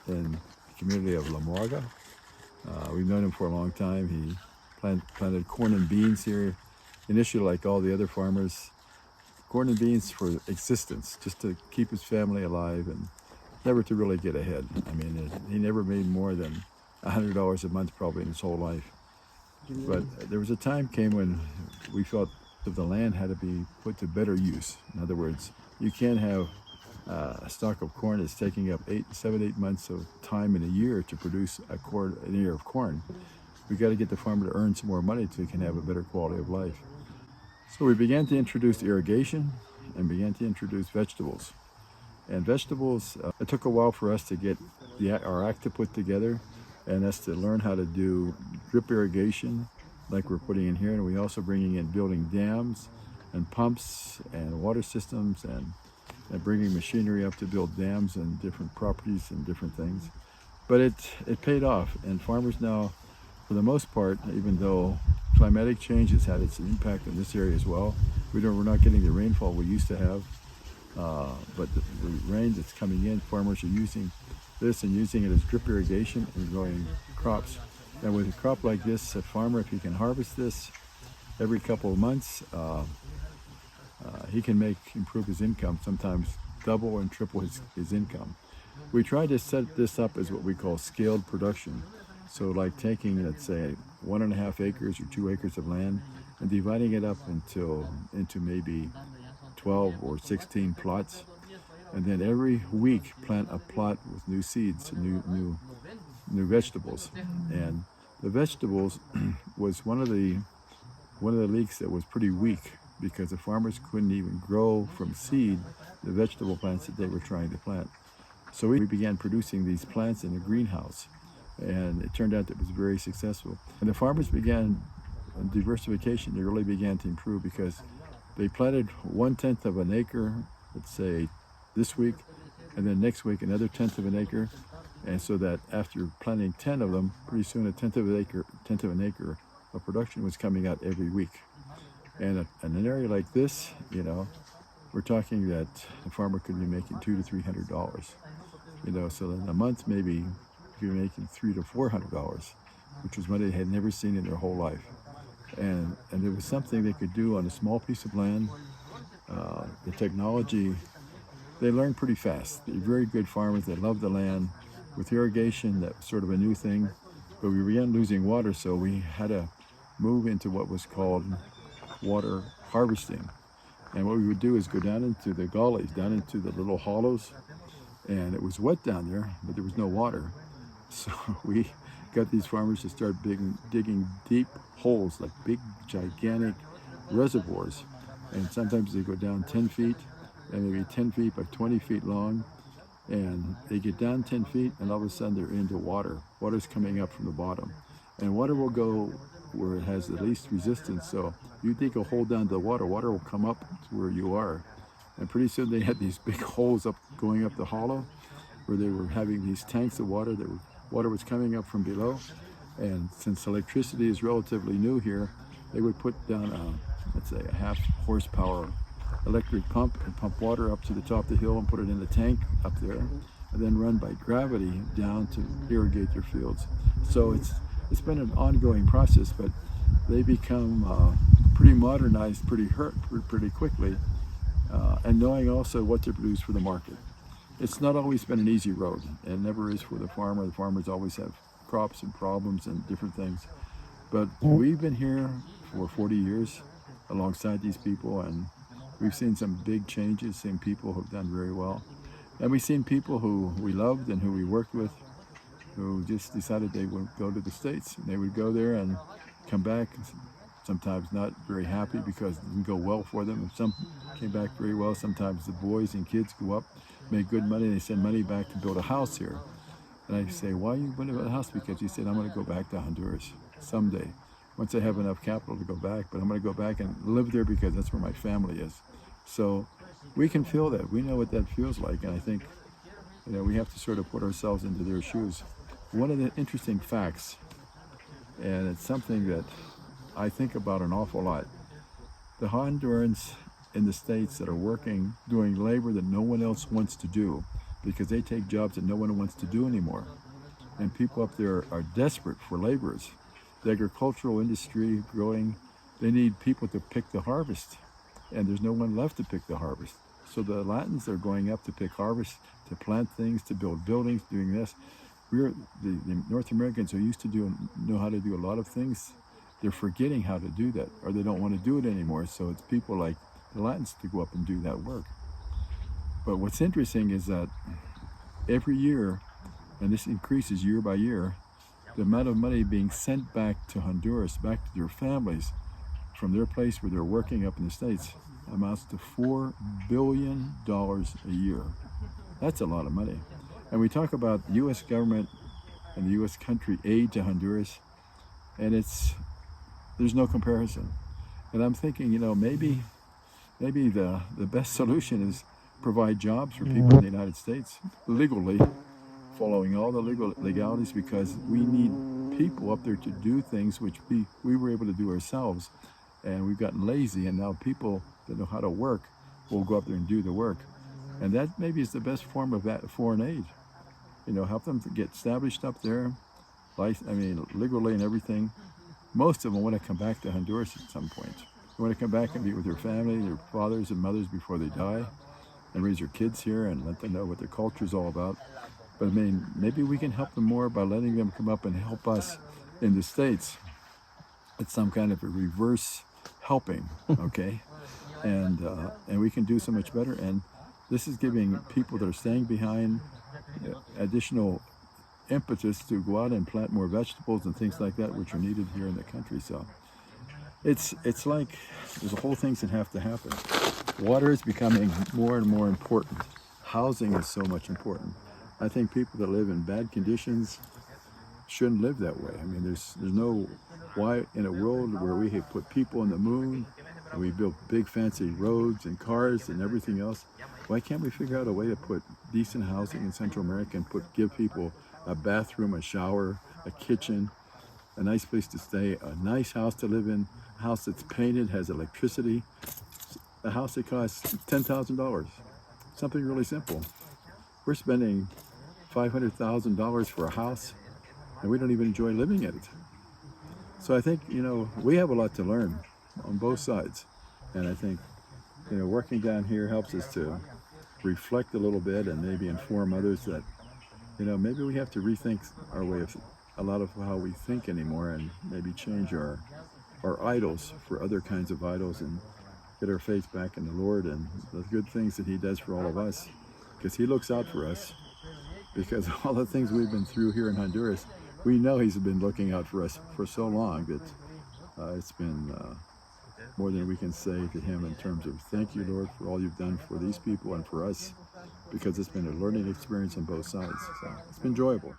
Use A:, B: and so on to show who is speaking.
A: in the community of La Morga. We've known him for a long time. He planted corn and beans here, initially like all the other farmers. Corn and beans for existence, just to keep his family alive and never to really get ahead. I mean, he never made more than $100 a month probably in his whole life. But there was a time came when we felt that the land had to be put to better use. In other words, you can't have a stalk of corn that's taking up 8 months of time in a year to produce an ear of corn. We got to get the farmer to earn some more money so he can have a better quality of life. So we began to introduce irrigation and began to introduce vegetables. And vegetables, it took a while for us to get our act to put together, and that's to learn how to do drip irrigation like we're putting in here. And we also bringing in building dams and pumps and water systems and bringing machinery up to build dams and different properties and different things. But it paid off, and farmers now, for the most part, even though climatic change has had its impact in this area as well, we're not getting the rainfall we used to have, but the rain that's coming in, farmers are using this and using it as drip irrigation and growing crops. And with a crop like this, a farmer, if he can harvest this every couple of months, he can improve his income, sometimes double and triple his income. We tried to set this up as what we call scaled production. So like taking, let's say, 1.5 acres or 2 acres of land and dividing it up into maybe 12 or 16 plots. And then every week plant a plot with new seeds, new vegetables. And the vegetables was one of the leeks that was pretty weak, because the farmers couldn't even grow from seed the vegetable plants that they were trying to plant. So we began producing these plants in a greenhouse, and it turned out that it was very successful. And the farmers began diversification. They really began to improve because they planted 1/10 of an acre, let's say this week, and then next week another 1/10 of an acre. And so that after planting 10 of them, pretty soon a 1/10 of an acre of production was coming out every week. And in an area like this, we're talking that the farmer could be making $200 to $300. So in a month maybe you're making $300 to $400, which was money they had never seen in their whole life. And it was something they could do on a small piece of land. The technology, they learned pretty fast. They're very good farmers. They love the land. With irrigation, that's sort of a new thing. But we began losing water, so we had to move into what was called water harvesting. And what we would do is go down into the gullies, down into the little hollows, and it was wet down there, but there was no water. So we got these farmers to start digging deep holes, like big, gigantic reservoirs. And sometimes they go down 10 feet, and maybe 10 feet by 20 feet long. And they get down 10 feet, and all of a sudden they're into water. Water's coming up from the bottom. And water will go where it has the least resistance. So you dig a hole down to the water will come up to where you are. And pretty soon they had these big holes going up the hollow, where they were having these tanks of water. Water was coming up from below. And since electricity is relatively new here, they would put down let's say a 1/2 horsepower electric pump and pump water up to the top of the hill and put it in the tank up there, and then run by gravity down to irrigate their fields. So it's been an ongoing process, but they become pretty modernized pretty quickly, and knowing also what to produce for the market. It's not always been an easy road, and never is for the farmer. The farmers always have crops and problems and different things. But we've been here for 40 years alongside these people, and we've seen some big changes, seen people who've done very well. And we've seen people who we loved and who we worked with who just decided they would go to the States. And they would go there and come back, sometimes not very happy because it didn't go well for them. And some came back very well. Sometimes the boys and kids go up, make good money, and they send money back to build a house here. And I say, why are you going to build a house? Because he said, I'm going to go back to Honduras someday, once I have enough capital to go back. But I'm going to go back and live there because that's where my family is. So we can feel that. We know what that feels like. And I think, we have to sort of put ourselves into their shoes. One of the interesting facts, and it's something that I think about an awful lot, the Hondurans in the States that are working, doing labor that no one else wants to do, because they take jobs that no one wants to do anymore. And people up there are desperate for laborers. The agricultural industry growing, they need people to pick the harvest, and there's no one left to pick the harvest. So the Latins are going up to pick harvest, to plant things, to build buildings, doing this. The North Americans who used to know how to do a lot of things, they're forgetting how to do that, or they don't want to do it anymore. So it's people like the Latins to go up and do that work. But what's interesting is that every year, and this increases year by year, the amount of money being sent back to Honduras, back to their families, from their place where they're working up in the States, amounts to $4 billion a year. That's a lot of money. And we talk about the U.S. government and the U.S. country aid to Honduras, and there's no comparison. And I'm thinking, maybe the best solution is provide jobs for people in the United States legally, following all the legalities, because we need people up there to do things which we were able to do ourselves, and we've gotten lazy, and now people that know how to work will go up there and do the work. And that maybe is the best form of that foreign aid. Help them to get established up there, legally and everything. Most of them want to come back to Honduras at some point. They want to come back and be with their family, their fathers and mothers before they die, and raise their kids here and let them know what their culture is all about. But maybe we can help them more by letting them come up and help us in the States. It's some kind of a reverse helping, okay? And we can do so much better. And this is giving people that are staying behind additional impetus to go out and plant more vegetables and things like that, which are needed here in the country. So it's like there's a whole things that have to happen. Water is becoming more and more important. Housing is so much important. I think people that live in bad conditions shouldn't live that way. There's no why in a world where we have put people on the moon and we built big fancy roads and cars and everything else, why can't we figure out a way to put decent housing in Central America and give people a bathroom, a shower, a kitchen, a nice place to stay, a nice house to live in, a house that's painted, has electricity, a house that costs $10,000, something really simple. We're spending $500,000 for a house, and we don't even enjoy living in it. So I think, we have a lot to learn on both sides. And I think, working down here helps us to reflect a little bit and maybe inform others that, maybe we have to rethink our way of a lot of how we think anymore, and maybe change our idols for other kinds of idols, and get our faith back in the Lord and the good things that He does for all of us, because He looks out for us. Because all the things we've been through here in Honduras, we know He's been looking out for us for so long that it's been more than we can say to Him in terms of thank you, Lord, for all you've done for these people and for us, because it's been a learning experience on both sides. So it's been enjoyable.